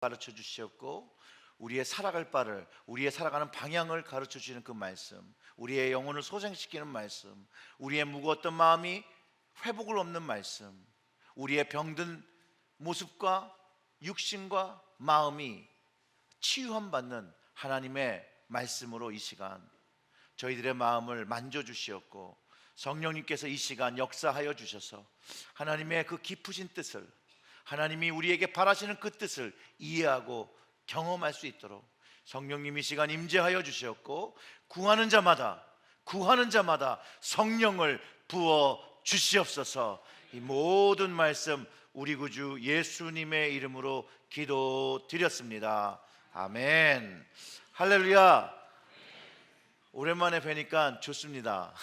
가르쳐 주셨고, 우리의 살아갈 바를, 우리의 살아가는 방향을 가르쳐 주시는 그 말씀, 우리의 영혼을 소생시키는 말씀, 우리의 무거웠던 마음이 회복을 얻는 말씀, 우리의 병든 모습과 육신과 마음이 치유함 받는 하나님의 말씀으로 이 시간 저희들의 마음을 만져주시었고, 성령님께서 이 시간 역사하여 주셔서 하나님의 그 깊으신 뜻을, 하나님이 우리에게 바라시는 그 뜻을 이해하고 경험할 수 있도록 성령님 이 시간 임재하여 주셨고, 구하는 자마다 성령을 부어 주시옵소서. 이 모든 말씀 우리 구주 예수님의 이름으로 기도드렸습니다. 아멘. 할렐루야. 오랜만에 뵈니까 좋습니다.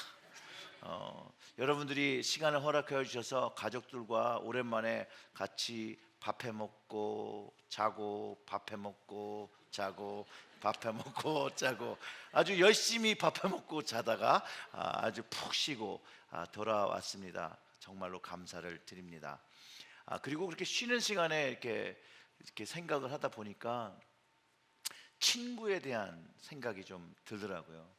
여러분들이 시간을 허락하여 주셔서 가족들과 오랜만에 같이 밥해 먹고 자고, 밥해 먹고 자고, 밥해 먹고 자고, 아주 열심히 밥해 먹고 자다가 아주 푹 쉬고 돌아왔습니다. 정말로 감사를 드립니다. 그리고 그렇게 쉬는 시간에 이렇게 생각을 하다 보니까 친구에 대한 생각이 좀 들더라고요.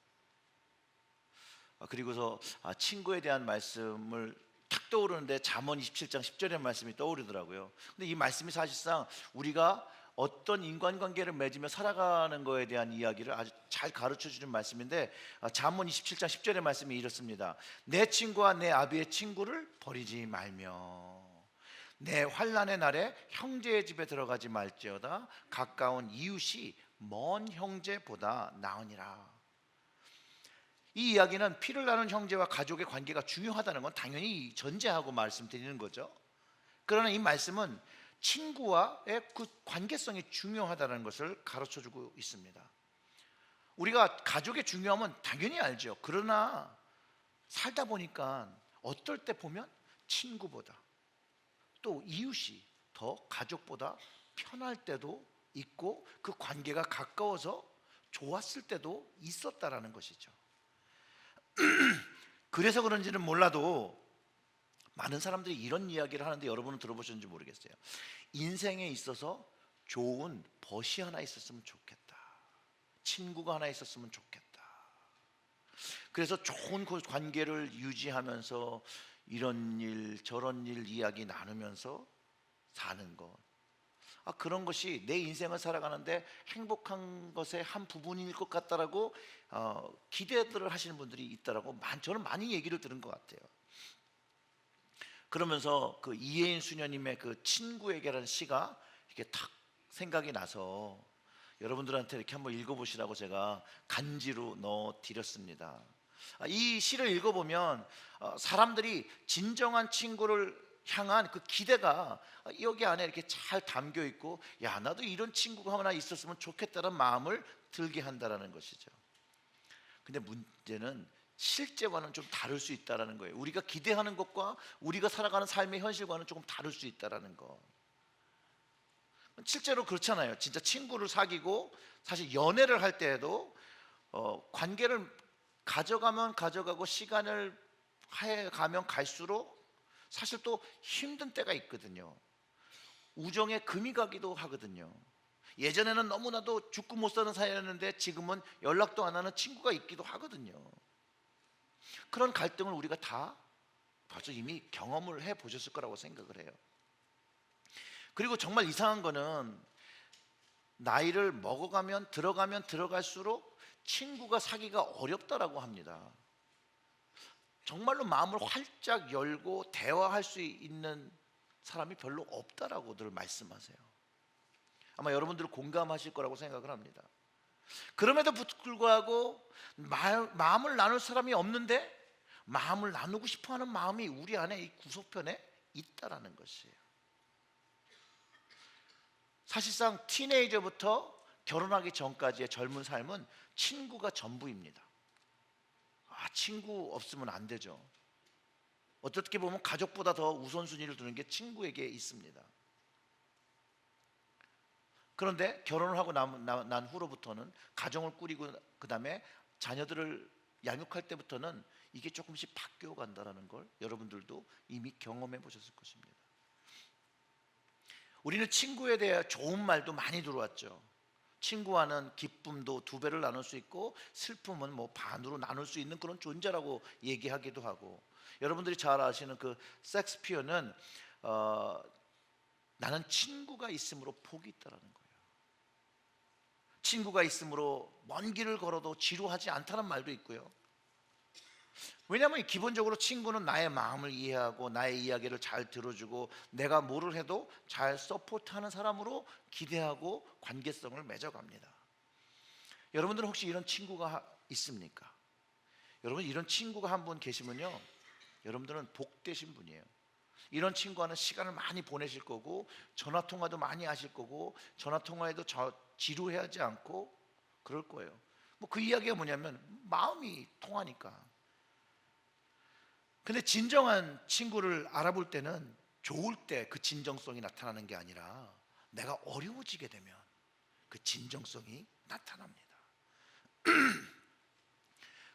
그리고서 친구에 대한 말씀을 탁 떠오르는데 잠언 27장 10절의 말씀이 떠오르더라고요. 근데 이 말씀이 사실상 우리가 어떤 인간관계를 맺으며 살아가는 것에 대한 이야기를 아주 잘 가르쳐주는 말씀인데, 잠언 27장 10절의 말씀이 이렇습니다. 내 친구와 내 아비의 친구를 버리지 말며 내 환난의 날에 형제의 집에 들어가지 말지어다. 가까운 이웃이 먼 형제보다 나으니라. 이 이야기는 피를 나눈 형제와 가족의 관계가 중요하다는 건 당연히 전제하고 말씀드리는 거죠. 그러나 이 말씀은 친구와의 그 관계성이 중요하다는 것을 가르쳐주고 있습니다. 우리가 가족의 중요함은 당연히 알죠. 그러나 살다 보니까 어떨 때 보면 친구보다 또 이웃이 더 가족보다 편할 때도 있고, 그 관계가 가까워서 좋았을 때도 있었다라는 것이죠. 그래서 그런지는 몰라도 많은 사람들이 이런 이야기를 하는데, 여러분은 들어보셨는지 모르겠어요. 인생에 있어서 좋은 벗이 하나 있었으면 좋겠다, 친구가 하나 있었으면 좋겠다. 그래서 좋은 그 관계를 유지하면서 이런 일 저런 일 이야기 나누면서 사는 것, 그런 것이 내 인생을 살아가는데 행복한 것의 한 부분일 것 같다라고 기대들을 하시는 분들이 있다라고 저는 많이 얘기를 들은 것 같아요. 그러면서 그 이혜인 수녀님의 그 친구에게라는 시가 이렇게 탁 생각이 나서 여러분들한테 이렇게 한번 읽어보시라고 제가 간지로 넣어드렸습니다. 이 시를 읽어보면 사람들이 진정한 친구를 향한 그 기대가 여기 안에 이렇게 잘 담겨 있고, 야, 나도 이런 친구가 하나 있었으면 좋겠다는 마음을 들게 한다라는 것이죠. 근데 문제는 실제와는 좀 다를 수 있다라는 거예요. 우리가 기대하는 것과 우리가 살아가는 삶의 현실과는 조금 다를 수 있다라는 거. 실제로 그렇잖아요. 진짜 친구를 사귀고 사실 연애를 할 때에도 관계를 가져가면 가져가고 시간을 가면 갈수록 사실 또 힘든 때가 있거든요. 우정에 금이 가기도 하거든요. 예전에는 너무나도 죽고 못 사는 사이였는데 지금은 연락도 안 하는 친구가 있기도 하거든요. 그런 갈등을 우리가 다 벌써 이미 경험을 해보셨을 거라고 생각을 해요. 그리고 정말 이상한 거는 나이를 먹어가면 들어갈수록 친구가 사기가 어렵다라고 합니다. 정말로 마음을 활짝 열고 대화할 수 있는 사람이 별로 없다라고들 말씀하세요. 아마 여러분들은 공감하실 거라고 생각을 합니다. 그럼에도 불구하고 마음을 나눌 사람이 없는데 마음을 나누고 싶어하는 마음이 우리 안에 이 구석편에 있다라는 것이에요. 사실상 티네이저부터 결혼하기 전까지의 젊은 삶은 친구가 전부입니다. 친구 없으면 안 되죠. 어떻게 보면 가족보다 더 우선순위를 두는 게 친구에게 있습니다. 그런데 결혼을 하고 난 후로부터는 가정을 꾸리고 그 다음에 자녀들을 양육할 때부터는 이게 조금씩 바뀌어 간다는 걸 여러분들도 이미 경험해 보셨을 것입니다. 우리는 친구에 대해 좋은 말도 많이 들어왔죠. 친구와는 기쁨도 두 배를 나눌 수 있고 슬픔은 뭐 반으로 나눌 수 있는 그런 존재라고 얘기하기도 하고, 여러분들이 잘 아시는 그 섹스피어는 나는 친구가 있으므로 복이 있다라는 거예요. 친구가 있으므로 먼 길을 걸어도 지루하지 않다는 말도 있고요. 왜냐하면 기본적으로 친구는 나의 마음을 이해하고 나의 이야기를 잘 들어주고 내가 뭐를 해도 잘 서포트하는 사람으로 기대하고 관계성을 맺어갑니다. 여러분들은 혹시 이런 친구가 있습니까? 여러분, 이런 친구가 한 분 계시면요, 여러분들은 복되신 분이에요. 이런 친구와는 시간을 많이 보내실 거고 전화통화도 많이 하실 거고 전화통화에도 지루해하지 않고 그럴 거예요. 뭐 그 이야기가 뭐냐면 마음이 통하니까. 근데 진정한 친구를 알아볼 때는 좋을 때 그 진정성이 나타나는 게 아니라 내가 어려워지게 되면 그 진정성이 나타납니다.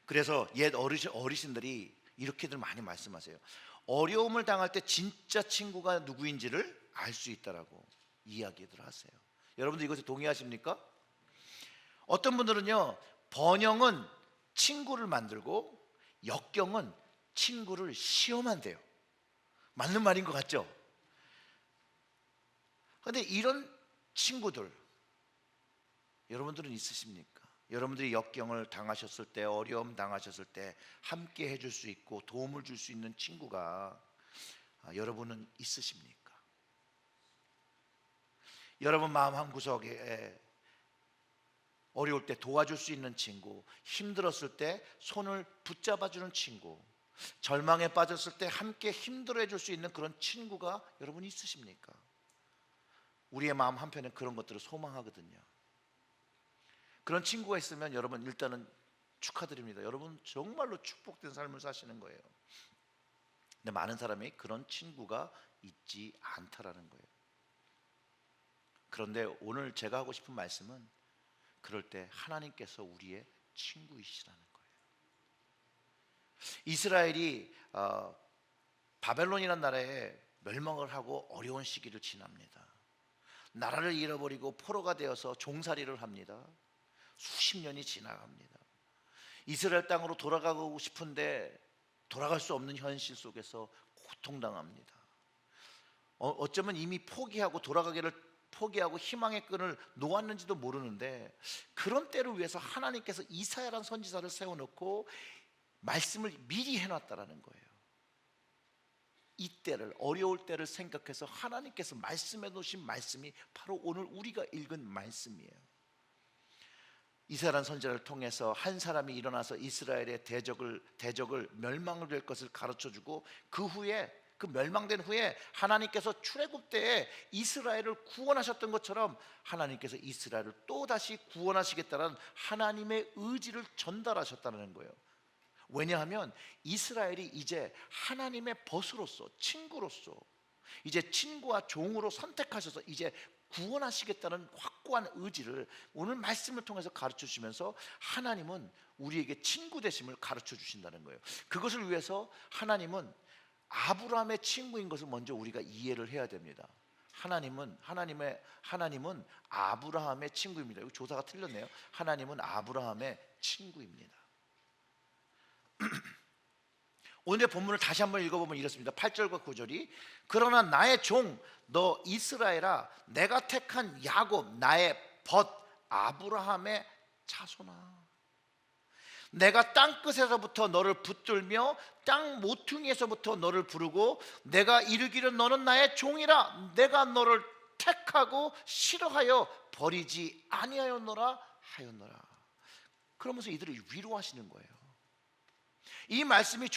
그래서 옛 어르신들이 이렇게들 많이 말씀하세요. 어려움을 당할 때 진짜 친구가 누구인지를 알 수 있다라고 이야기들 하세요. 여러분들 이것에 동의하십니까? 어떤 분들은요, 번영은 친구를 만들고 역경은 친구를 시험한대요. 맞는 말인 것 같죠? 그런데 이런 친구들 여러분들은 있으십니까? 여러분들이 역경을 당하셨을 때, 어려움 당하셨을 때 함께 해줄 수 있고 도움을 줄 수 있는 친구가 여러분은 있으십니까? 여러분 마음 한구석에 어려울 때 도와줄 수 있는 친구, 힘들었을 때 손을 붙잡아주는 친구, 절망에 빠졌을 때 함께 힘들어해 줄 수 있는 그런 친구가 여러분 있으십니까? 우리의 마음 한편에 그런 것들을 소망하거든요. 그런 친구가 있으면 여러분 일단은 축하드립니다. 여러분 정말로 축복된 삶을 사시는 거예요. 근데 많은 사람이 그런 친구가 있지 않다라는 거예요. 그런데 오늘 제가 하고 싶은 말씀은 그럴 때 하나님께서 우리의 친구이시라는 거예요. 이스라엘이 바벨론이라는 나라에 멸망을 하고 어려운 시기를 지납니다. 나라를 잃어버리고 포로가 되어서 종살이를 합니다. 수십 년이 지나갑니다. 이스라엘 땅으로 돌아가고 싶은데 돌아갈 수 없는 현실 속에서 고통당합니다. 어쩌면 이미 포기하고 돌아가기를 포기하고 희망의 끈을 놓았는지도 모르는데, 그런 때를 위해서 하나님께서 이사야라는 선지자를 세워놓고 말씀을 미리 해놨다라는 거예요. 이 때를, 어려울 때를 생각해서 하나님께서 말씀해 놓으신 말씀이 바로 오늘 우리가 읽은 말씀이에요. 이스라엘 선지자를 통해서 한 사람이 일어나서 이스라엘의 대적을 멸망을 될 것을 가르쳐주고, 그 후에 그 멸망된 후에 하나님께서 출애굽 때에 이스라엘을 구원하셨던 것처럼 하나님께서 이스라엘을 또다시 구원하시겠다는 하나님의 의지를 전달하셨다는 거예요. 왜냐하면 이스라엘이 이제 하나님의 벗으로서, 친구로서, 이제 친구와 종으로 선택하셔서 이제 구원하시겠다는 확고한 의지를 오늘 말씀을 통해서 가르쳐 주시면서 하나님은 우리에게 친구 되심을 가르쳐 주신다는 거예요. 그것을 위해서 하나님은 아브라함의 친구인 것을 먼저 우리가 이해를 해야 됩니다. 하나님은 아브라함의 친구입니다. 이거 조사가 틀렸네요. 하나님은 아브라함의 친구입니다. 오늘의 본문을 다시 한번 읽어보면 이렇습니다. 8절과 9절이 그러나 나의 종 너 이스라엘아, 내가 택한 야곱 나의 벗 아브라함의 자손아, 내가 땅끝에서부터 너를 붙들며 땅 모퉁이에서부터 너를 부르고 내가 이르기를 너는 나의 종이라 내가 너를 택하고 싫어하여 버리지 아니하였노라 하였노라. 그러면서 이들을 위로하시는 거예요. 이 말씀이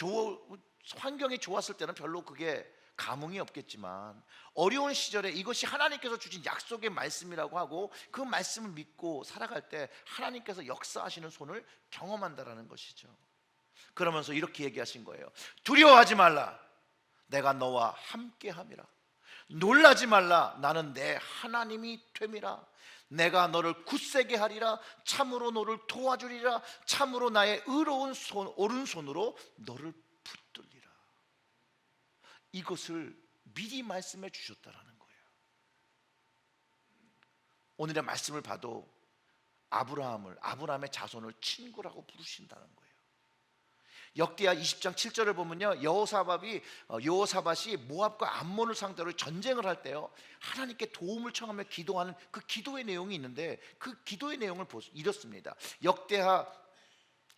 환경이 좋았을 때는 별로 그게 감흥이 없겠지만 어려운 시절에 이것이 하나님께서 주신 약속의 말씀이라고 하고 그 말씀을 믿고 살아갈 때 하나님께서 역사하시는 손을 경험한다라는 것이죠. 그러면서 이렇게 얘기하신 거예요. 두려워하지 말라, 내가 너와 함께함이라. 놀라지 말라, 나는 내 하나님이 됨이라. 내가 너를 굳세게 하리라. 참으로 너를 도와주리라. 참으로 나의 의로운 오른손으로 너를 붙들리라. 이것을 미리 말씀해 주셨다라는 거예요. 오늘의 말씀을 봐도 아브라함의 자손을 친구라고 부르신다는 거예요. 역대하 20장 7절을 보면요, 여호사밧이 모압과 암몬을 상대로 전쟁을 할 때요, 하나님께 도움을 청하며 기도하는 그 기도의 내용이 있는데, 그 기도의 내용을 이렇습니다. 역대하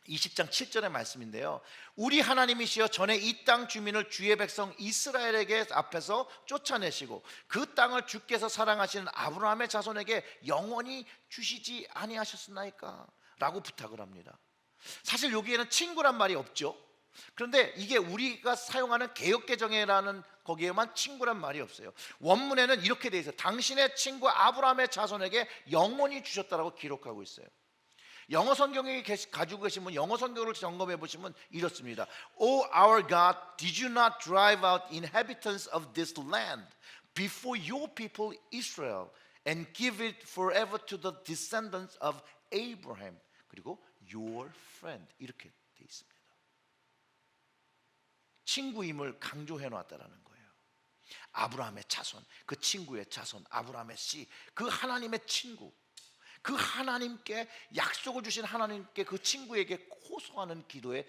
20장 7절의 말씀인데요, 우리 하나님이시여 전에 이 땅 주민을 주의 백성 이스라엘에게 앞에서 쫓아내시고 그 땅을 주께서 사랑하시는 아브라함의 자손에게 영원히 주시지 아니하셨나이까? 라고 부탁을 합니다. 사실 여기에는 친구란 말이 없죠. 그런데 이게 우리가 사용하는 개역개정이라는 거기에만 친구란 말이 없어요. 원문에는 이렇게 돼 있어요. 당신의 친구 아브라함의 자손에게 영원히 주셨다라고 기록하고 있어요. 영어 성경에 가지고 계시면 영어 성경을 점검해 보시면 이렇습니다. O our God, did you not drive out inhabitants of this land before your people Israel and give it forever to the descendants of Abraham? 그리고 your friend, 이렇게 돼 있습니다. 친구임을 강조해 놨다라는 거예요. 아브라함의 자손, 그 친구의 자손, 아브라함의 씨, 그 하나님의 친구, 그 하나님께 약속을 주신 하나님께 그 친구에게 호소하는 기도의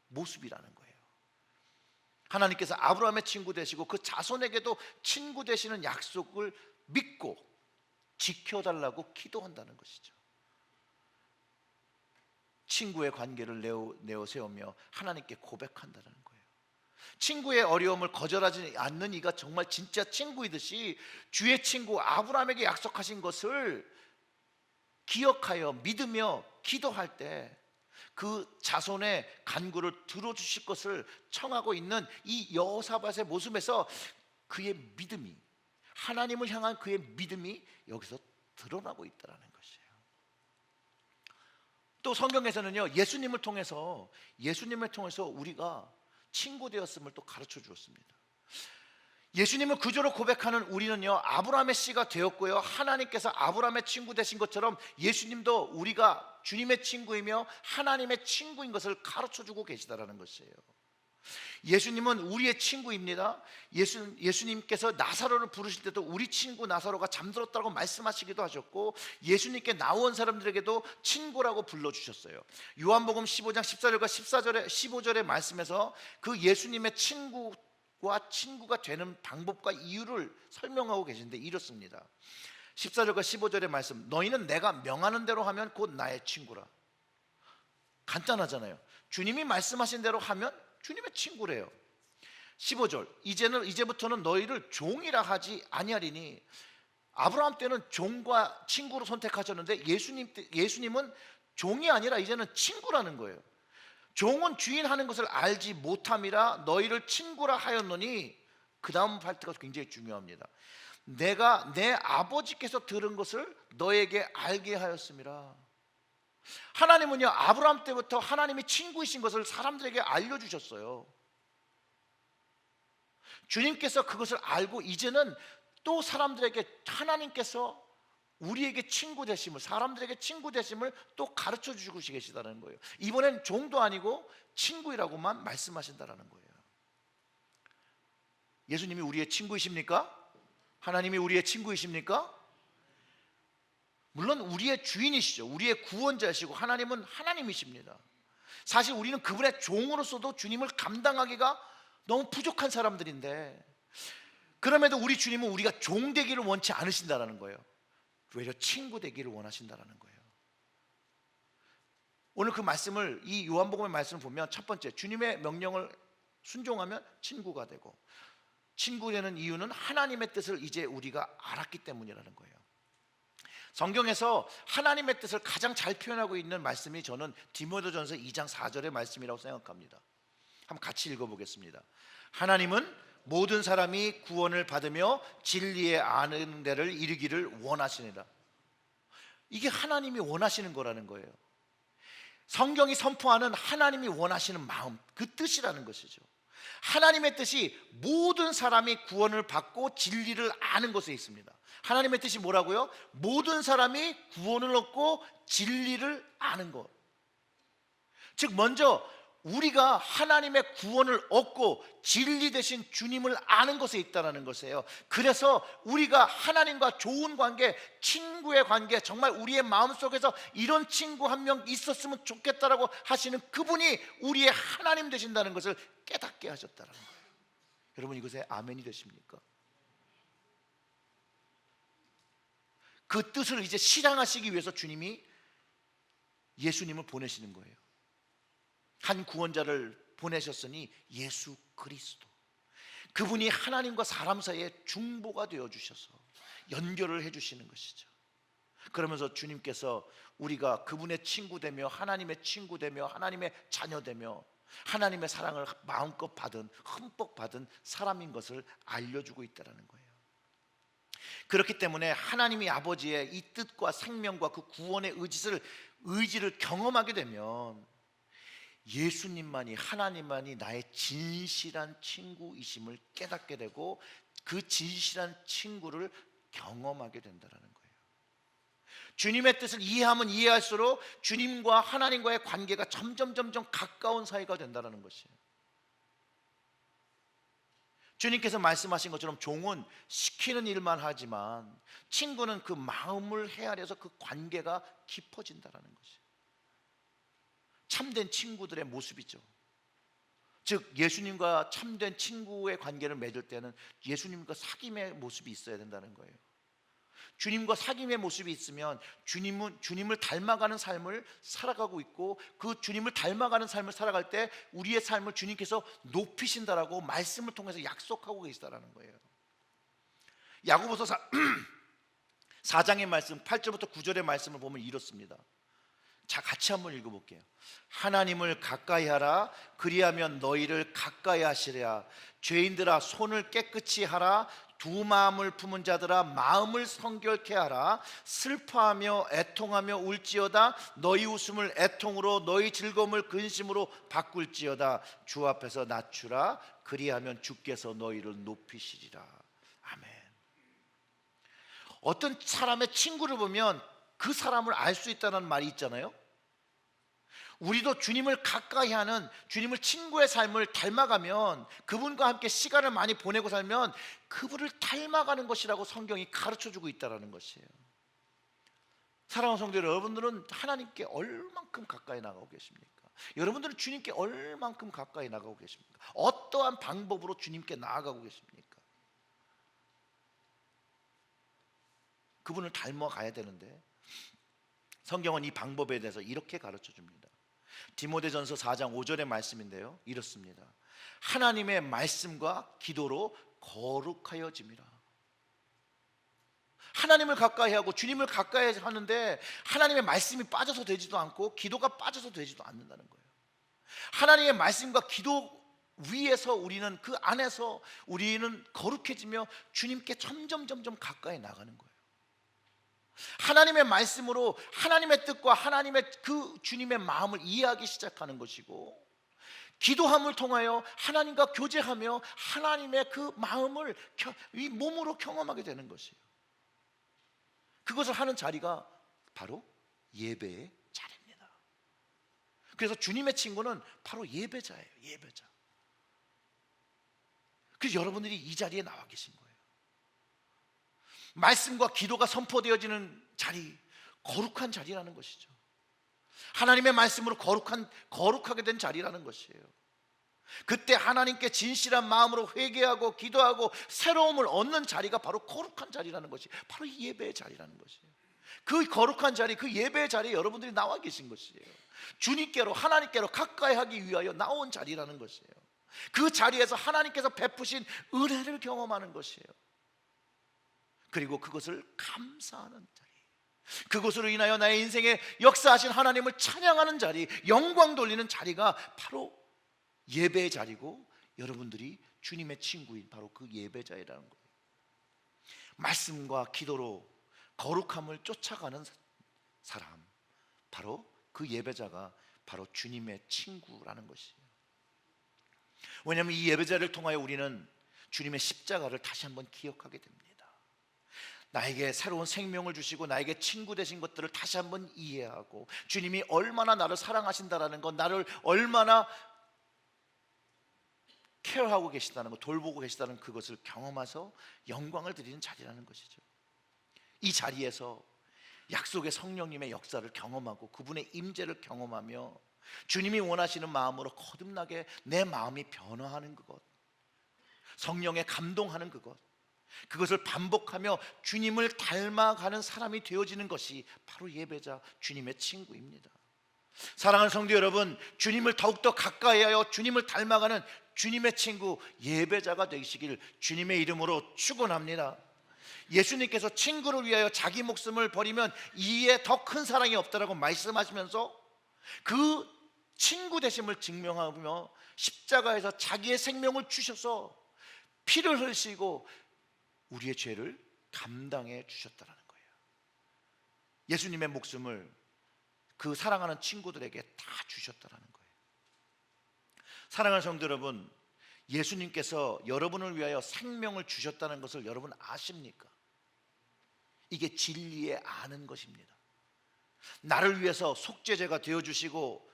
모습이라는 거예요. 하나님께서 아브라함의 친구 되시고 그 자손에게도 친구 되시는 약속을 믿고 지켜달라고 기도한다는 것이죠. 친구의 관계를 내어 세우며 하나님께 고백한다는 거예요. 친구의 어려움을 거절하지 않는 이가 정말 진짜 친구이듯이 주의 친구 아브라함에게 약속하신 것을 기억하여 믿으며 기도할 때 그 자손의 간구를 들어주실 것을 청하고 있는 이 여호사밧의 모습에서 그의 믿음이, 하나님을 향한 그의 믿음이 여기서 드러나고 있다는 것이에요. 또 성경에서는요, 예수님을 통해서 우리가 친구 되었음을 또 가르쳐 주었습니다. 예수님을 구주로 고백하는 우리는요, 아브라함의 씨가 되었고요, 하나님께서 아브라함의 친구 되신 것처럼 예수님도 우리가 주님의 친구이며 하나님의 친구인 것을 가르쳐 주고 계시다라는 것이에요. 예수님은 우리의 친구입니다. 예수님께서 나사로를 부르실 때도 우리 친구 나사로가 잠들었다고 말씀하시기도 하셨고, 예수님께 나온 사람들에게도 친구라고 불러주셨어요. 요한복음 15장 14절과 15절의 말씀에서 그 예수님의 친구가 되는 방법과 이유를 설명하고 계신데 이렇습니다. 14절과 15절의 말씀, 너희는 내가 명하는 대로 하면 곧 나의 친구라. 간단하잖아요. 주님이 말씀하신 대로 하면 주님의 친구래요. 15절, 이제부터는 너희를 종이라 하지 아니하리니. 아브라함 때는 종과 친구로 선택하셨는데 예수님은 종이 아니라 이제는 친구라는 거예요. 종은 주인 하는 것을 알지 못함이라 너희를 친구라 하였노니, 그 다음 파트가 굉장히 중요합니다. 내가 내 아버지께서 들은 것을 너에게 알게 하였음이라. 하나님은요, 아브라함 때부터 하나님이 친구이신 것을 사람들에게 알려주셨어요. 주님께서 그것을 알고 이제는 또 사람들에게 하나님께서 우리에게 친구 되심을, 사람들에게 친구 되심을 또 가르쳐 주시고 계시다는 거예요. 이번엔 종도 아니고 친구이라고만 말씀하신다는 거예요. 예수님이 우리의 친구이십니까? 하나님이 우리의 친구이십니까? 물론 우리의 주인이시죠. 우리의 구원자시고 하나님은 하나님이십니다. 사실 우리는 그분의 종으로서도 주님을 감당하기가 너무 부족한 사람들인데, 그럼에도 우리 주님은 우리가 종 되기를 원치 않으신다는 거예요. 오히려 친구 되기를 원하신다는 거예요. 오늘 그 말씀을, 이 요한복음의 말씀을 보면 첫 번째, 주님의 명령을 순종하면 친구가 되고, 친구 되는 이유는 하나님의 뜻을 이제 우리가 알았기 때문이라는 거예요. 성경에서 하나님의 뜻을 가장 잘 표현하고 있는 말씀이 저는 디모데전서 2장 4절의 말씀이라고 생각합니다. 한번 같이 읽어보겠습니다. 하나님은 모든 사람이 구원을 받으며 진리에 아는 데를 이르기를 원하시니라. 이게 하나님이 원하시는 거라는 거예요. 성경이 선포하는 하나님이 원하시는 마음, 그 뜻이라는 것이죠. 하나님의 뜻이 모든 사람이 구원을 받고 진리를 아는 것에 있습니다. 하나님의 뜻이 뭐라고요? 모든 사람이 구원을 얻고 진리를 아는 것. 즉 먼저 우리가 하나님의 구원을 얻고 진리 되신 주님을 아는 것에 있다는 것이에요. 그래서 우리가 하나님과 좋은 관계, 친구의 관계, 정말 우리의 마음속에서 이런 친구 한 명 있었으면 좋겠다라고 하시는 그분이 우리의 하나님 되신다는 것을 깨닫게 하셨다는 거예요. 여러분, 이것에 아멘이 되십니까? 그 뜻을 이제 실행하시기 위해서 주님이 예수님을 보내시는 거예요. 한 구원자를 보내셨으니 예수 그리스도, 그분이 하나님과 사람 사이의 중보가 되어 주셔서 연결을 해 주시는 것이죠. 그러면서 주님께서 우리가 그분의 친구 되며 하나님의 친구 되며 하나님의 자녀 되며 하나님의 사랑을 마음껏 받은, 흠뻑 받은 사람인 것을 알려주고 있다는 거예요. 그렇기 때문에 하나님이 아버지의 이 뜻과 생명과 그 구원의 의지를 경험하게 되면 예수님만이, 하나님만이 나의 진실한 친구이심을 깨닫게 되고 그 진실한 친구를 경험하게 된다는 거예요. 주님의 뜻을 이해하면 이해할수록 주님과 하나님과의 관계가 점점 가까운 사이가 된다는 것이에요. 주님께서 말씀하신 것처럼 종은 시키는 일만 하지만 친구는 그 마음을 헤아려서 그 관계가 깊어진다는 것이에요. 참된 친구들의 모습이죠. 즉 예수님과 참된 친구의 관계를 맺을 때는 예수님과 사귐의 모습이 있어야 된다는 거예요. 주님과 사귐의 모습이 있으면 주님을 닮아가는 삶을 살아가고 있고, 그 주님을 닮아가는 삶을 살아갈 때 우리의 삶을 주님께서 높이신다라고 말씀을 통해서 약속하고 계시다라는 거예요. 야고보서 4장의 말씀 8절부터 9절의 말씀을 보면 이렇습니다. 자, 같이 한번 읽어볼게요. 하나님을 가까이 하라. 그리하면 너희를 가까이 하시리라. 죄인들아, 손을 깨끗이 하라. 두 마음을 품은 자들아, 마음을 성결케 하라. 슬퍼하며 애통하며 울지어다. 너희 웃음을 애통으로, 너희 즐거움을 근심으로 바꿀지어다. 주 앞에서 낮추라. 그리하면 주께서 너희를 높이시리라. 아멘. 어떤 사람의 친구를 보면 그 사람을 알 수 있다는 말이 있잖아요. 우리도 주님을 가까이 하는, 주님을 친구의 삶을 닮아가면, 그분과 함께 시간을 많이 보내고 살면 그분을 닮아가는 것이라고 성경이 가르쳐주고 있다는 것이에요. 사랑하는 성도 여러분들은 하나님께 얼만큼 가까이 나가고 계십니까? 여러분들은 주님께 얼만큼 가까이 나가고 계십니까? 어떠한 방법으로 주님께 나아가고 계십니까? 그분을 닮아가야 되는데 성경은 이 방법에 대해서 이렇게 가르쳐 줍니다. 디모데전서 4장 5절의 말씀인데요, 이렇습니다. 하나님의 말씀과 기도로 거룩하여짐이라. 하나님을 가까이 하고 주님을 가까이 하는데 하나님의 말씀이 빠져서 되지도 않고 기도가 빠져서 되지도 않는다는 거예요. 하나님의 말씀과 기도 위에서 우리는, 그 안에서 우리는 거룩해지며 주님께 점점 가까이 나가는 거예요. 하나님의 말씀으로 하나님의 뜻과 하나님의 그 주님의 마음을 이해하기 시작하는 것이고, 기도함을 통하여 하나님과 교제하며 하나님의 그 마음을 이 몸으로 경험하게 되는 것이에요. 그것을 하는 자리가 바로 예배의 자리입니다. 그래서 주님의 친구는 바로 예배자예요. 예배자. 그래서 여러분들이 이 자리에 나와 계신 거예요. 말씀과 기도가 선포되어지는 자리, 거룩한 자리라는 것이죠. 하나님의 말씀으로 거룩하게 된 자리라는 것이에요. 그때 하나님께 진실한 마음으로 회개하고 기도하고 새로움을 얻는 자리가 바로 거룩한 자리라는 것이, 바로 이 예배의 자리라는 것이에요. 그 거룩한 자리, 그 예배의 자리에 여러분들이 나와 계신 것이에요. 주님께로, 하나님께로 가까이 하기 위하여 나온 자리라는 것이에요. 그 자리에서 하나님께서 베푸신 은혜를 경험하는 것이에요. 그리고 그것을 감사하는 자리, 그것으로 인하여 나의 인생에 역사하신 하나님을 찬양하는 자리, 영광 돌리는 자리가 바로 예배의 자리고, 여러분들이 주님의 친구인 바로 그 예배자이라는 거예요. 말씀과 기도로 거룩함을 쫓아가는 사람, 바로 그 예배자가 바로 주님의 친구라는 것이에요. 왜냐하면 이 예배자를 통하여 우리는 주님의 십자가를 다시 한번 기억하게 됩니다. 나에게 새로운 생명을 주시고 나에게 친구 되신 것들을 다시 한번 이해하고, 주님이 얼마나 나를 사랑하신다라는 것, 나를 얼마나 케어하고 계시다는 것, 돌보고 계시다는 그것을 경험해서 영광을 드리는 자리라는 것이죠. 이 자리에서 약속의 성령님의 역사를 경험하고 그분의 임재를 경험하며 주님이 원하시는 마음으로 거듭나게 내 마음이 변화하는 그것, 성령에 감동하는 그것을 반복하며 주님을 닮아가는 사람이 되어지는 것이 바로 예배자, 주님의 친구입니다. 사랑하는 성도 여러분, 주님을 더욱더 가까이하여 주님을 닮아가는 주님의 친구, 예배자가 되시길 주님의 이름으로 축원합니다. 예수님께서 친구를 위하여 자기 목숨을 버리면 이에 더 큰 사랑이 없다라고 말씀하시면서 그 친구 되심을 증명하며 십자가에서 자기의 생명을 주셔서 피를 흘리시고 우리의 죄를 감당해 주셨다는 거예요. 예수님의 목숨을 그 사랑하는 친구들에게 다 주셨다는 거예요. 사랑하는 성도 여러분, 예수님께서 여러분을 위하여 생명을 주셨다는 것을 여러분 아십니까? 이게 진리의 아는 것입니다. 나를 위해서 속죄제가 되어주시고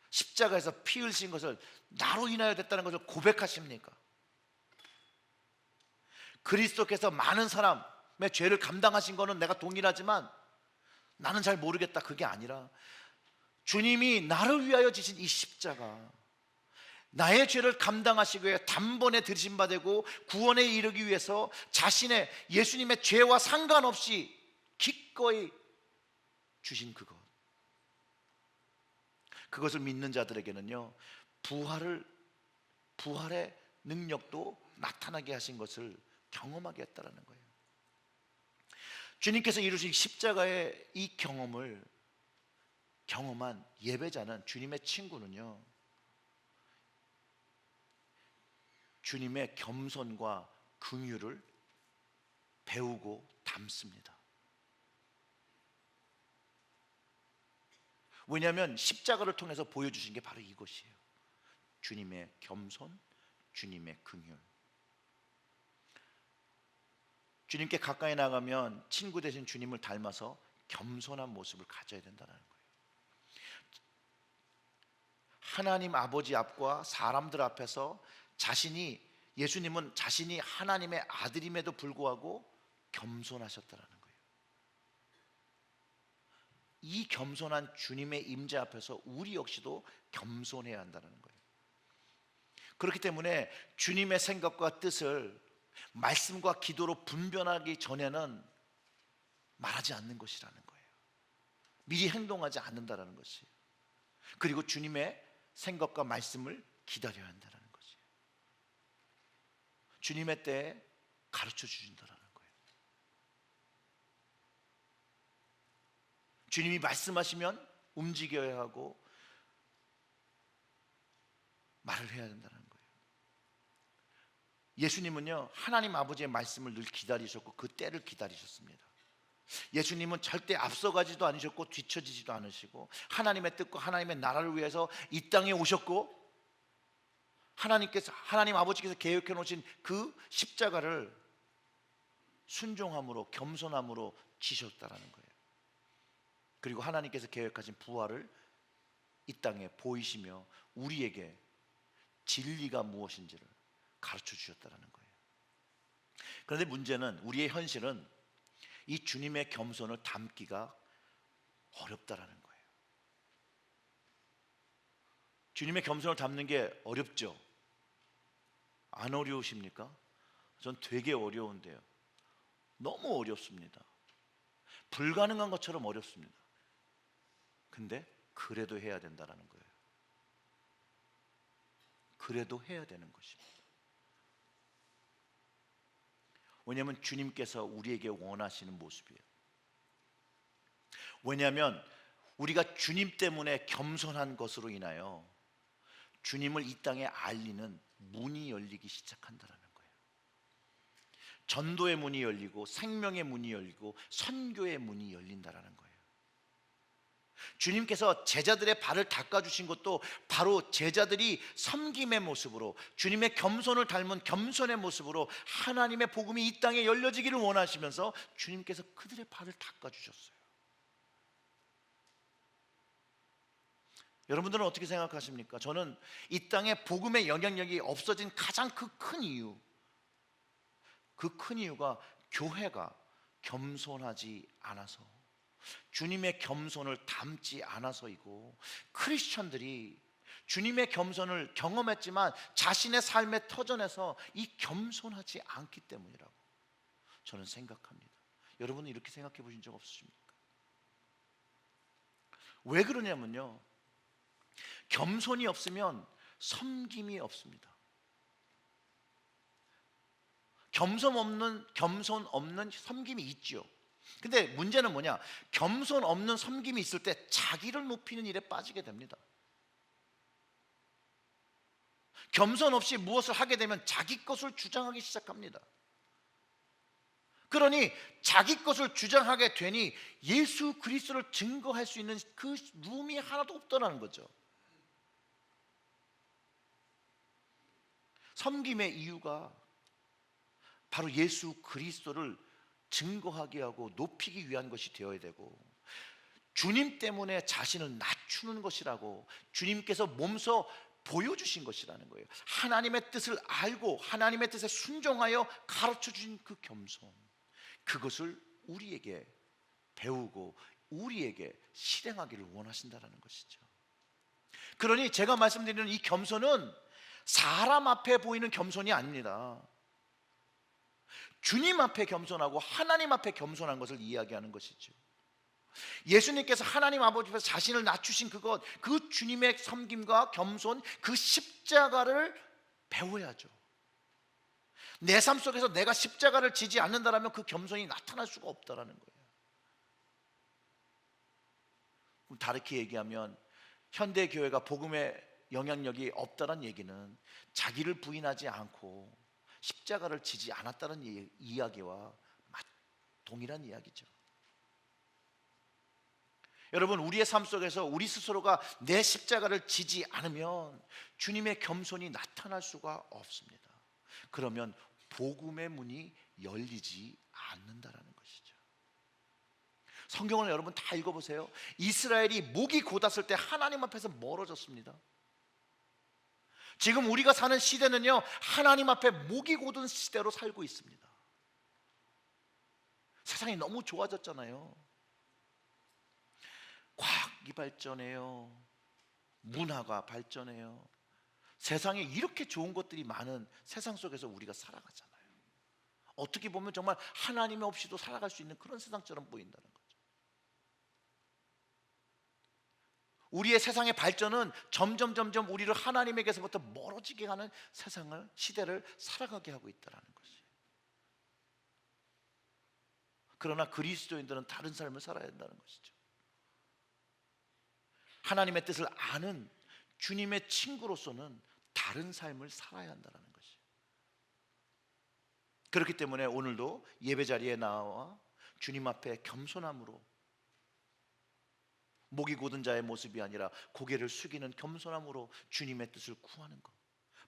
십자가에서 피 흘리신 것을 나로 인하여 됐다는 것을 고백하십니까? 그리스도께서 많은 사람의 죄를 감당하신 것은 내가 동일하지만 나는 잘 모르겠다, 그게 아니라 주님이 나를 위하여 지신 이 십자가, 나의 죄를 감당하시기 위해 단번에 들으신 바 되고 구원에 이르기 위해서 자신의 예수님의 죄와 상관없이 기꺼이 주신 그것을 믿는 자들에게는요, 부활의 능력도 나타나게 하신 것을 경험하게 했다라는 거예요. 주님께서 이루신 십자가의 이 경험을 경험한 예배자는, 주님의 친구는요, 주님의 겸손과 긍휼을 배우고 담습니다. 왜냐하면 십자가를 통해서 보여주신 게 바로 이것이에요. 주님의 겸손, 주님의 긍휼. 주님께 가까이 나가면 친구 되신 주님을 닮아서 겸손한 모습을 가져야 된다는 거예요. 하나님 아버지 앞과 사람들 앞에서 예수님은 자신이 하나님의 아들임에도 불구하고 겸손하셨다는 거예요. 이 겸손한 주님의 임재 앞에서 우리 역시도 겸손해야 한다는 거예요. 그렇기 때문에 주님의 생각과 뜻을 말씀과 기도로 분별하기 전에는 말하지 않는 것이라는 거예요. 미리 행동하지 않는다는 것이에요. 그리고 주님의 생각과 말씀을 기다려야 한다는 것이에요. 주님의 때에 가르쳐 주신다는 거예요. 주님이 말씀하시면 움직여야 하고 말을 해야 된다는 거예요. 예수님은요, 하나님 아버지의 말씀을 늘 기다리셨고 그 때를 기다리셨습니다. 예수님은 절대 앞서가지도 않으셨고 뒤처지지도 않으시고 하나님의 뜻과 하나님의 나라를 위해서 이 땅에 오셨고 하나님 아버지께서 계획해 놓으신 그 십자가를 순종함으로, 겸손함으로 지셨다라는 거예요. 그리고 하나님께서 계획하신 부활을 이 땅에 보이시며 우리에게 진리가 무엇인지를 가르쳐 주셨다라는 거예요. 그런데 문제는, 우리의 현실은 이 주님의 겸손을 담기가 어렵다라는 거예요. 주님의 겸손을 담는 게 어렵죠? 안 어려우십니까? 전 되게 어려운데요. 너무 어렵습니다. 불가능한 것처럼 어렵습니다. 근데 그래도 해야 된다는 거예요. 그래도 해야 되는 것입니다. 왜냐하면 주님께서 우리에게 원하시는 모습이에요. 왜냐하면 우리가 주님 때문에 겸손한 것으로 인하여 주님을 이 땅에 알리는 문이 열리기 시작한다는 거예요. 전도의 문이 열리고 생명의 문이 열리고 선교의 문이 열린다는 거예요. 주님께서 제자들의 발을 닦아주신 것도 바로 제자들이 섬김의 모습으로, 주님의 겸손을 닮은 겸손의 모습으로 하나님의 복음이 이 땅에 열려지기를 원하시면서 주님께서 그들의 발을 닦아주셨어요. 여러분들은 어떻게 생각하십니까? 저는 이 땅에 복음의 영향력이 없어진 가장 그 큰 이유가 교회가 겸손하지 않아서, 주님의 겸손을 담지 않아서이고, 크리스천들이 주님의 겸손을 경험했지만 자신의 삶의 터전에서 이 겸손하지 않기 때문이라고 저는 생각합니다. 여러분은 이렇게 생각해 보신 적 없으십니까? 왜 그러냐면요, 겸손이 없으면 섬김이 없습니다. 겸손 없는 섬김이 있죠. 근데 문제는 뭐냐? 겸손 없는 섬김이 있을 때 자기를 높이는 일에 빠지게 됩니다. 겸손 없이 무엇을 하게 되면 자기 것을 주장하기 시작합니다. 그러니 자기 것을 주장하게 되니 예수 그리스도를 증거할 수 있는 그 룸이 하나도 없더라는 거죠. 섬김의 이유가 바로 예수 그리스도를 증거하게 하고 높이기 위한 것이 되어야 되고, 주님 때문에 자신을 낮추는 것이라고 주님께서 몸소 보여주신 것이라는 거예요. 하나님의 뜻을 알고 하나님의 뜻에 순종하여 가르쳐 주신 그 겸손, 그것을 우리에게 배우고 우리에게 실행하기를 원하신다는 것이죠. 그러니 제가 말씀드리는 이 겸손은 사람 앞에 보이는 겸손이 아닙니다. 주님 앞에 겸손하고 하나님 앞에 겸손한 것을 이야기하는 것이죠. 예수님께서 하나님 아버지 앞에서 자신을 낮추신 그것, 그 주님의 섬김과 겸손, 그 십자가를 배워야죠. 내 삶 속에서 내가 십자가를 지지 않는다면 그 겸손이 나타날 수가 없다라는 거예요. 다르게 얘기하면 현대 교회가 복음의 영향력이 없다는 얘기는 자기를 부인하지 않고 십자가를 지지 않았다는 이야기와 동일한 이야기죠. 여러분, 우리의 삶 속에서 우리 스스로가 내 십자가를 지지 않으면 주님의 겸손이 나타날 수가 없습니다. 그러면 복음의 문이 열리지 않는다라는 것이죠. 성경을 여러분 다 읽어보세요. 이스라엘이 목이 곧았을 때 하나님 앞에서 멀어졌습니다. 지금 우리가 사는 시대는요, 하나님 앞에 목이 곧은 시대로 살고 있습니다. 세상이 너무 좋아졌잖아요. 과학이 발전해요. 문화가 발전해요. 세상에 이렇게 좋은 것들이 많은 세상 속에서 우리가 살아가잖아요. 어떻게 보면 정말 하나님 없이도 살아갈 수 있는 그런 세상처럼 보인다는 거죠. 우리의 세상의 발전은 점점 우리를 하나님에게서부터 멀어지게 하는 세상을, 시대를 살아가게 하고 있다는 것이에요. 그러나 그리스도인들은 다른 삶을 살아야 한다는 것이죠. 하나님의 뜻을 아는 주님의 친구로서는 다른 삶을 살아야 한다는 것이에요. 그렇기 때문에 오늘도 예배 자리에 나와 주님 앞에 겸손함으로, 목이 곧은 자의 모습이 아니라 고개를 숙이는 겸손함으로 주님의 뜻을 구하는 것,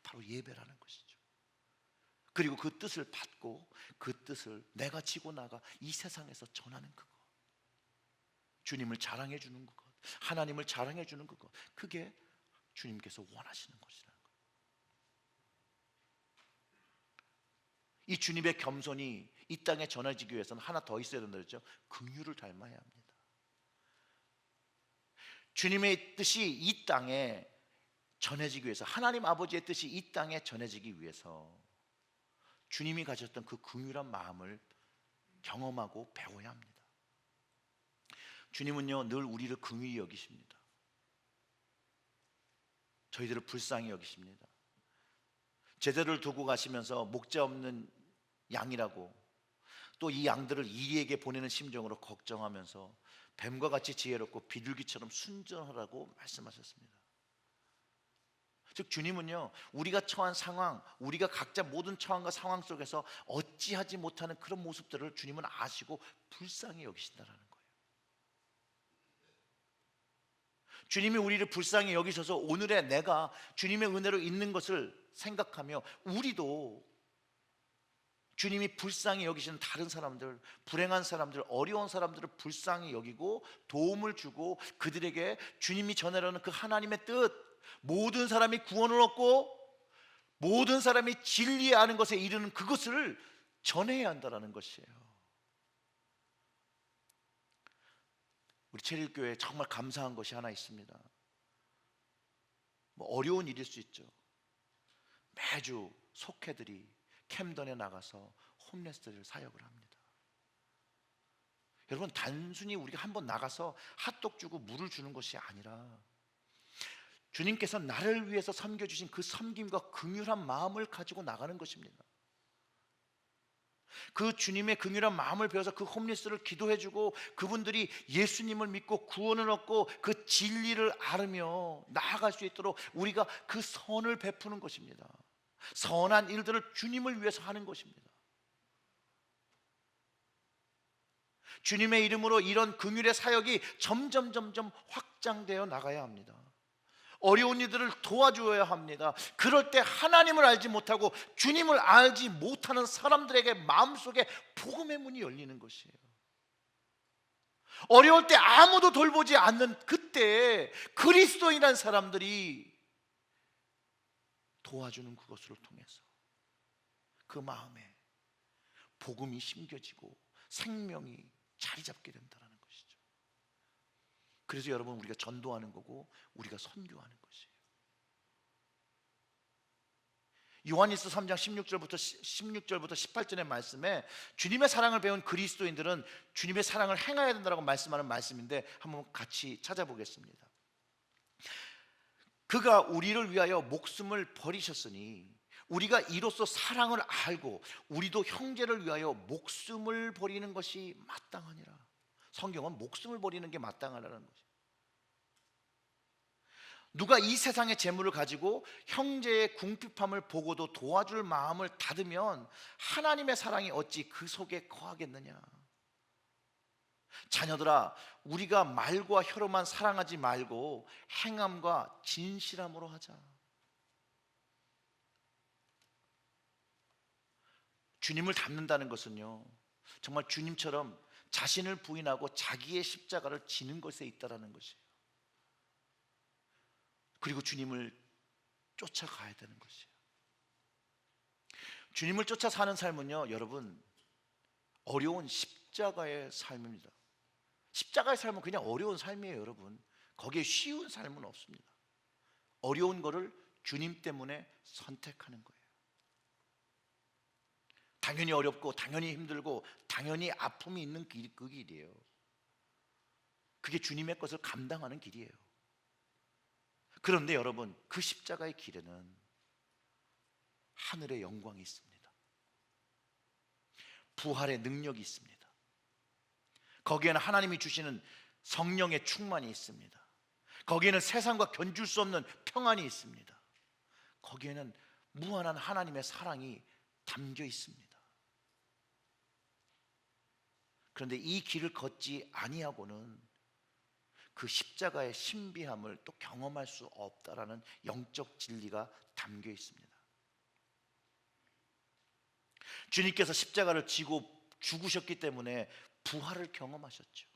바로 예배라는 것이죠. 그리고 그 뜻을 받고 그 뜻을 내가 지고 나가 이 세상에서 전하는 그것, 주님을 자랑해 주는 그것, 하나님을 자랑해 주는 그것, 그게 주님께서 원하시는 것이라는 거예요. 이 주님의 겸손이 이 땅에 전해지기 위해서는 하나 더 있어야 된다 그랬죠. 긍휼을 닮아야 합니다. 주님의 뜻이 이 땅에 전해지기 위해서, 하나님 아버지의 뜻이 이 땅에 전해지기 위해서 주님이 가졌던 그 긍휼한 마음을 경험하고 배워야 합니다. 주님은요, 늘 우리를 긍휼히 여기십니다. 저희들을 불쌍히 여기십니다. 제자를 두고 가시면서 목자 없는 양이라고, 또 이 양들을 이리에게 보내는 심정으로 걱정하면서 뱀과 같이 지혜롭고 비둘기처럼 순전하라고 말씀하셨습니다. 즉 주님은요, 우리가 처한 상황, 우리가 각자 모든 처함과 상황 속에서 어찌하지 못하는 그런 모습들을 주님은 아시고 불쌍히 여기신다는 거예요. 주님이 우리를 불쌍히 여기셔서 오늘의 내가 주님의 은혜로 있는 것을 생각하며 우리도 주님이 불쌍히 여기시는 다른 사람들, 불행한 사람들, 어려운 사람들을 불쌍히 여기고 도움을 주고 그들에게 주님이 전하려는 그 하나님의 뜻, 모든 사람이 구원을 얻고 모든 사람이 진리에 아는 것에 이르는 그것을 전해야 한다는 것이에요. 우리 체릴교회에 정말 감사한 것이 하나 있습니다. 뭐 어려운 일일 수 있죠. 매주 속회들이 캠던에 나가서 홈레스들을 사역을 합니다. 여러분, 단순히 우리가 한번 나가서 핫도그 주고 물을 주는 것이 아니라 주님께서 나를 위해서 섬겨주신 그 섬김과 긍휼한 마음을 가지고 나가는 것입니다. 그 주님의 긍휼한 마음을 배워서 그 홈리스를 기도해주고 그분들이 예수님을 믿고 구원을 얻고 그 진리를 알으며 나아갈 수 있도록 우리가 그 선을 베푸는 것입니다. 선한 일들을 주님을 위해서 하는 것입니다. 주님의 이름으로 이런 긍휼의 사역이 점점 확장되어 나가야 합니다. 어려운 이들을 도와줘야 합니다. 그럴 때 하나님을 알지 못하고 주님을 알지 못하는 사람들에게 마음속에 복음의 문이 열리는 것이에요. 어려울 때 아무도 돌보지 않는 그때 그리스도인한 사람들이 도와주는 그것을 통해서 그 마음에 복음이 심겨지고 생명이 자리 잡게 된다는 것이죠. 그래서 여러분, 우리가 전도하는 거고 우리가 선교하는 것이에요. 요한일서 3장 16절부터 18절의 말씀에 주님의 사랑을 배운 그리스도인들은 주님의 사랑을 행해야 된다고 말씀하는 말씀인데 한번 같이 찾아보겠습니다. 그가 우리를 위하여 목숨을 버리셨으니 우리가 이로써 사랑을 알고 우리도 형제를 위하여 목숨을 버리는 것이 마땅하니라. 성경은 목숨을 버리는 게 마땅하라는 거죠. 누가 이 세상의 재물을 가지고 형제의 궁핍함을 보고도 도와줄 마음을 닫으면 하나님의 사랑이 어찌 그 속에 거하겠느냐. 자녀들아, 우리가 말과 혀로만 사랑하지 말고 행함과 진실함으로 하자. 주님을 닮는다는 것은요, 정말 주님처럼 자신을 부인하고 자기의 십자가를 지는 것에 있다라는 것이에요. 그리고 주님을 쫓아가야 되는 것이에요. 주님을 쫓아 사는 삶은요, 여러분, 어려운 십자가의 삶입니다. 십자가의 삶은 그냥 어려운 삶이에요, 여러분. 거기에 쉬운 삶은 없습니다. 어려운 거를 주님 때문에 선택하는 거예요. 당연히 어렵고 당연히 힘들고 당연히 아픔이 있는 그 길이에요. 그게 주님의 것을 감당하는 길이에요. 그런데 여러분, 그 십자가의 길에는 하늘의 영광이 있습니다. 부활의 능력이 있습니다. 거기에는 하나님이 주시는 성령의 충만이 있습니다. 거기에는 세상과 견줄 수 없는 평안이 있습니다. 거기에는 무한한 하나님의 사랑이 담겨 있습니다. 그런데 이 길을 걷지 아니하고는 그 십자가의 신비함을 또 경험할 수 없다라는 영적 진리가 담겨 있습니다. 주님께서 십자가를 지고 죽으셨기 때문에 부활을 경험하셨죠.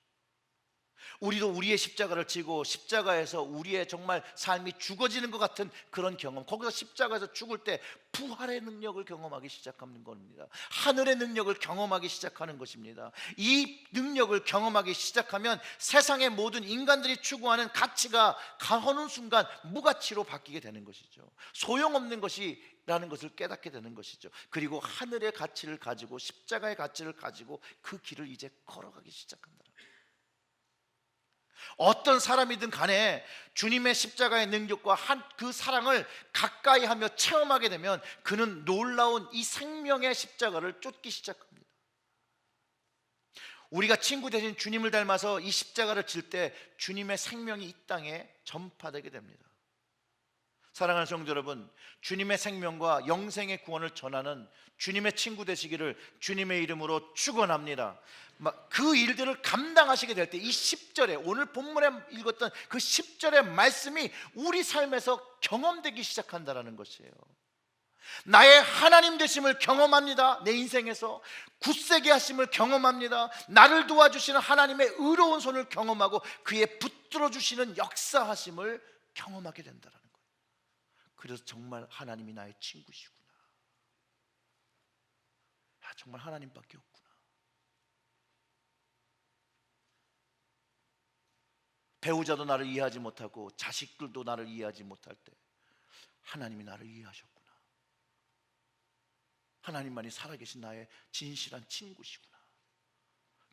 우리도 우리의 십자가를 지고 십자가에서 우리의 정말 삶이 죽어지는 것 같은 그런 경험, 거기서 십자가에서 죽을 때 부활의 능력을 경험하기 시작하는 겁니다. 하늘의 능력을 경험하기 시작하는 것입니다. 이 능력을 경험하기 시작하면 세상의 모든 인간들이 추구하는 가치가 어느 순간 무가치로 바뀌게 되는 것이죠. 소용없는 것이라는 것을 깨닫게 되는 것이죠. 그리고 하늘의 가치를 가지고 십자가의 가치를 가지고 그 길을 이제 걸어가기 시작한다. 어떤 사람이든 간에 주님의 십자가의 능력과 그 사랑을 가까이 하며 체험하게 되면 그는 놀라운 이 생명의 십자가를 쫓기 시작합니다. 우리가 친구 대신 주님을 닮아서 이 십자가를 질 때 주님의 생명이 이 땅에 전파되게 됩니다. 사랑하는 성도 여러분, 주님의 생명과 영생의 구원을 전하는 주님의 친구 되시기를 주님의 이름으로 축원합니다. 그 일들을 감당하시게 될 때 이 10절에 오늘 본문에 읽었던 그 10절의 말씀이 우리 삶에서 경험되기 시작한다는 것이에요. 나의 하나님 되심을 경험합니다. 내 인생에서 굳세게 하심을 경험합니다. 나를 도와주시는 하나님의 의로운 손을 경험하고 그의 붙들어 주시는 역사하심을 경험하게 된다는 거예요. 그래서 정말 하나님이 나의 친구시구나. 정말 하나님밖에 없구나. 배우자도 나를 이해하지 못하고 자식들도 나를 이해하지 못할 때 하나님이 나를 이해하셨구나. 하나님만이 살아계신 나의 진실한 친구시구나.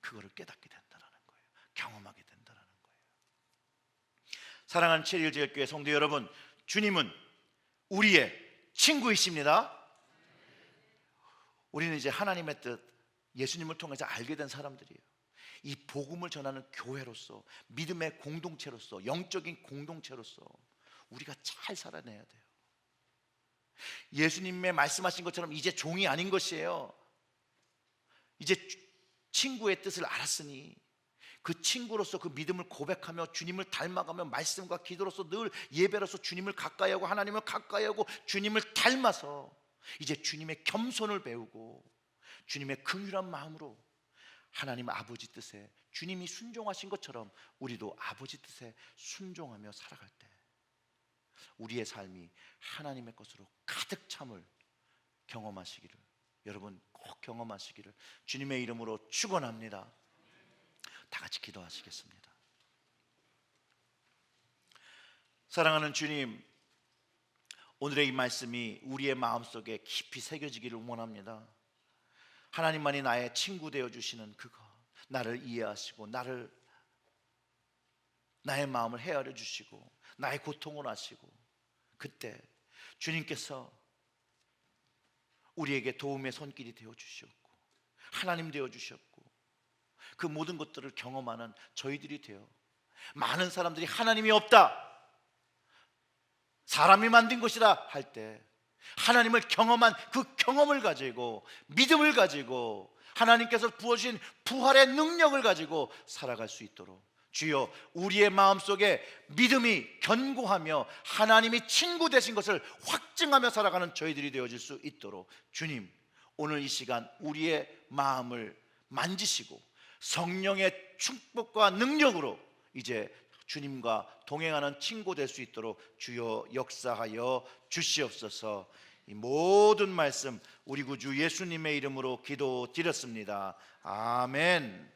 그거를 깨닫게 된다는 거예요. 경험하게 된다는 거예요. 사랑하는 체리힐제일교회 성도 여러분, 주님은 우리의 친구이십니다. 우리는 이제 하나님의 뜻, 예수님을 통해서 알게 된 사람들이에요. 이 복음을 전하는 교회로서, 믿음의 공동체로서, 영적인 공동체로서 우리가 잘 살아내야 돼요. 예수님의 말씀하신 것처럼 이제 종이 아닌 것이에요. 이제 친구의 뜻을 알았으니 그 친구로서 그 믿음을 고백하며 주님을 닮아가며 말씀과 기도로서 늘 예배로서 주님을 가까이하고 하나님을 가까이하고 주님을 닮아서 이제 주님의 겸손을 배우고 주님의 긍휼한 마음으로 하나님 아버지 뜻에 주님이 순종하신 것처럼 우리도 아버지 뜻에 순종하며 살아갈 때 우리의 삶이 하나님의 것으로 가득 참을 경험하시기를, 여러분 꼭 경험하시기를 주님의 이름으로 축원합니다. 다 같이 기도하시겠습니다. 사랑하는 주님, 오늘의 이 말씀이 우리의 마음속에 깊이 새겨지기를 원합니다. 하나님만이 나의 친구 되어 주시는 그거, 나를 이해하시고 나의 마음을 헤아려 주시고 나의 고통을 아시고, 그때 주님께서 우리에게 도움의 손길이 되어 주셨고 하나님 되어 주셨고 그 모든 것들을 경험하는 저희들이 되어 많은 사람들이 하나님이 없다, 사람이 만든 것이다 할 때 하나님을 경험한 그 경험을 가지고 믿음을 가지고 하나님께서 부어주신 부활의 능력을 가지고 살아갈 수 있도록 주여 우리의 마음속에 믿음이 견고하며 하나님이 친구 되신 것을 확증하며 살아가는 저희들이 되어질 수 있도록 주님, 오늘 이 시간 우리의 마음을 만지시고 성령의 축복과 능력으로 이제 주님과 동행하는 친구 될 수 있도록 주여 역사하여 주시옵소서. 이 모든 말씀 우리 구주 예수님의 이름으로 기도드렸습니다. 아멘.